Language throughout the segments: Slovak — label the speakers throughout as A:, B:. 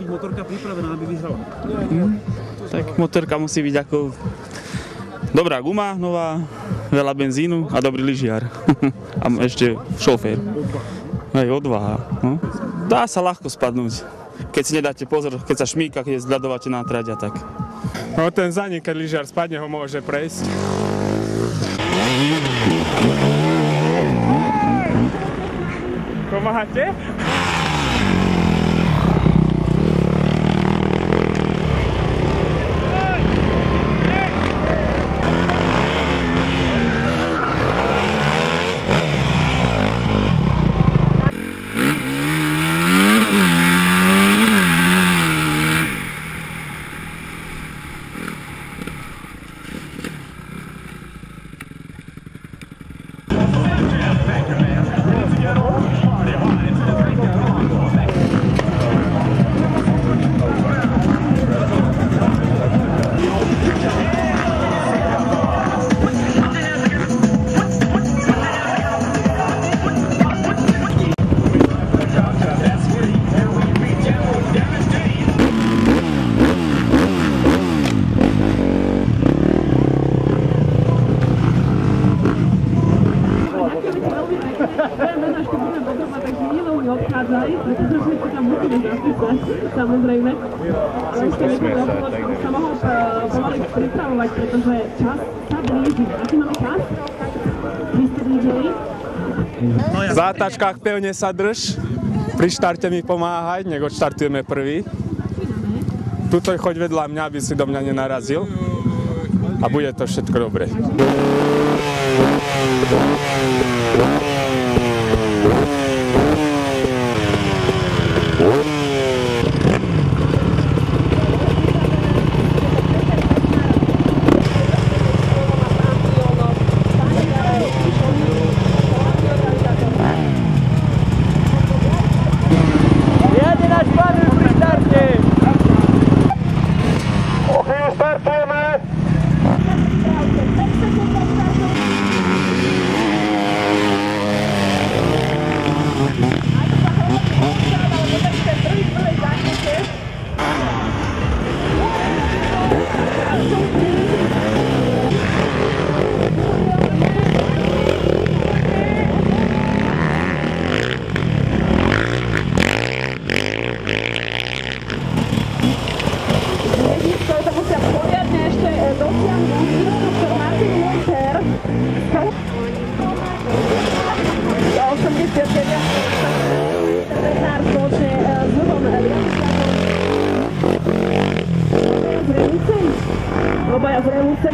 A: Motorka pripravená, aby vyhrala.
B: Tak motorka musí byť ako dobrá guma, nová, veľa benzínu a dobrý lyžiar. A ešte šofér. Aj odvaha. No. Dá sa ľahko spadnúť. Keď si nedáte pozor, keď sa šmíka, keď je zľadovateľná trať a tak.
C: No ten za ním, keď lyžiar spadne, ho môže prejsť. Pomáhate?
D: Samozrejme. Ale ešte sa mohol pomaly pripravovať, pretože čas sa blíži. Aký máme čas? Vy ste blížili?
C: V zátačkách pevne sa drž. Pri štarte mi pomáhaj, nech odštartujeme prvý. Tuto choď vedľa mňa, aby si do mňa nenarazil. A bude to všetko dobre.
D: Obaja v reúce.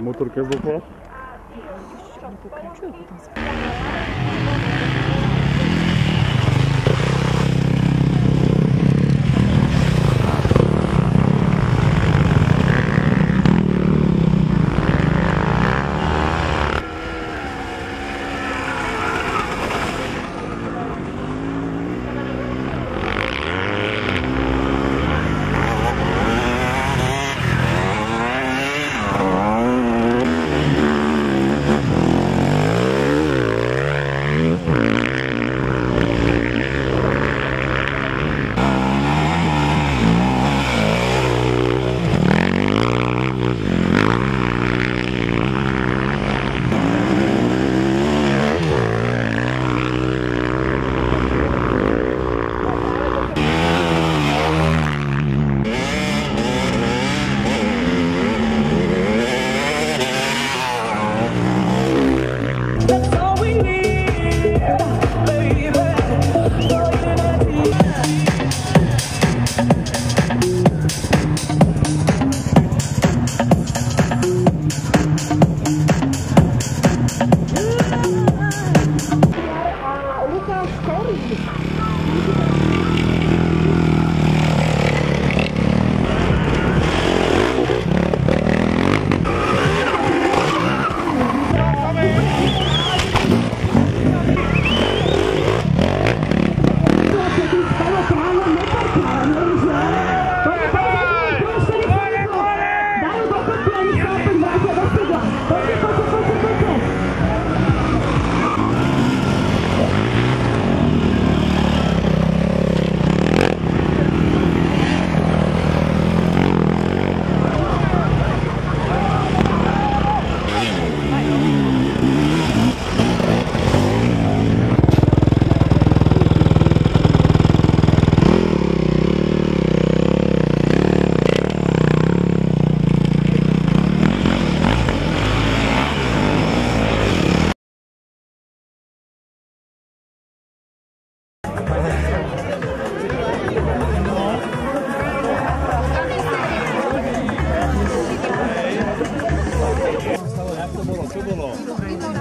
C: Motorka z dokola.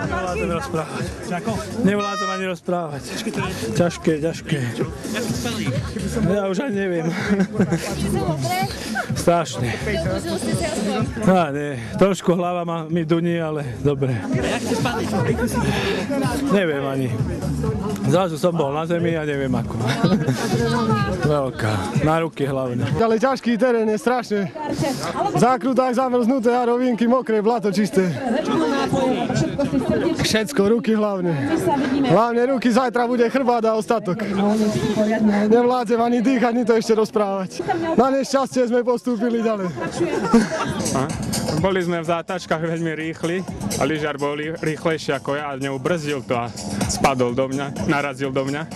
E: Nevládzem rozprávať. Nevládzem ani rozprávať. Ťažké. Ja už ani neviem. Strašne. Nie, trošku hlava mi duní, ale dobre. Neviem ani. Zrazu som bol na zemi a neviem ako. Veľká. Na ruky hlavne.
F: Ale ťažký terén je strašne. V zákrutách zamrznuté a rovinky mokré, blato čisté. Všetko, ruky hlavne. Hlavne ruky, zajtra bude chrbát a ostatok. Nevládzem ani dýchať, ani to ešte rozprávať. Na nešťastie sme postúpili ďalej.
C: Boli sme v zátačkách veľmi rýchli a lyžiar bol rýchlejší ako ja a neubrzdil to a spadol do mňa, narazil do mňa.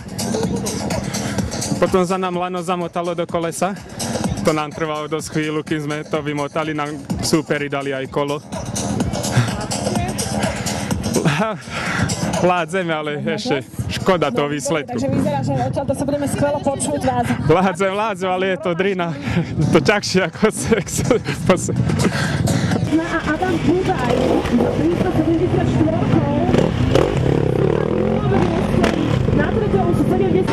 C: Potom za nám lano zamotalo do kolesa. To nám trvalo dosť chvíľu, kým sme to vymotali, nám súperi dali aj kolo. Vládzeme, ale ešte škoda toho výsledku.
D: Takže vyzerá, že odtiaľto sa budeme skvelo počuť vás.
C: Vládzem, ale je to drina. To ťažšie ako sex.
D: No a Adam Budaj za 374 rokov na treťom sú 70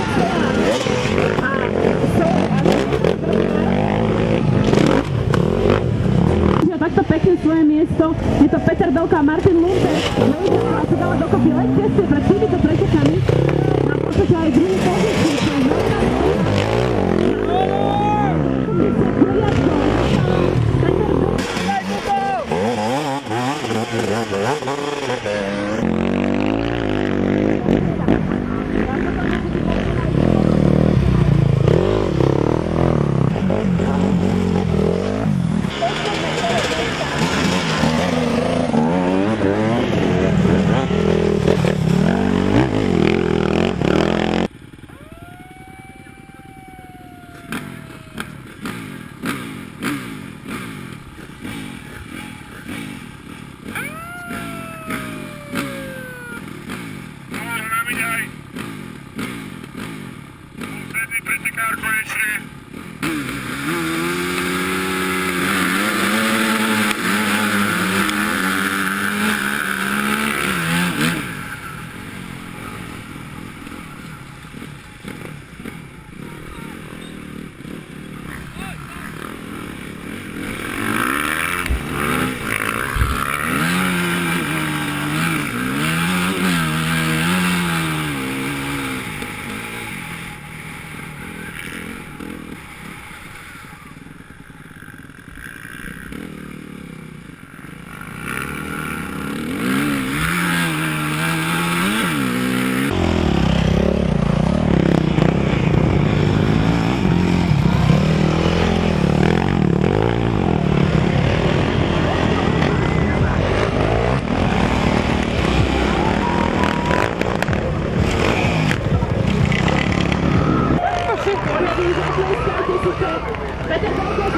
D: a takto pekne svoje miesto. Je to Peter Belko a Martin Lunte. Novická sa dala dokopy len tesne pred týmito pretekami. Na podstate aj druhý pozíciu. Peter Belko,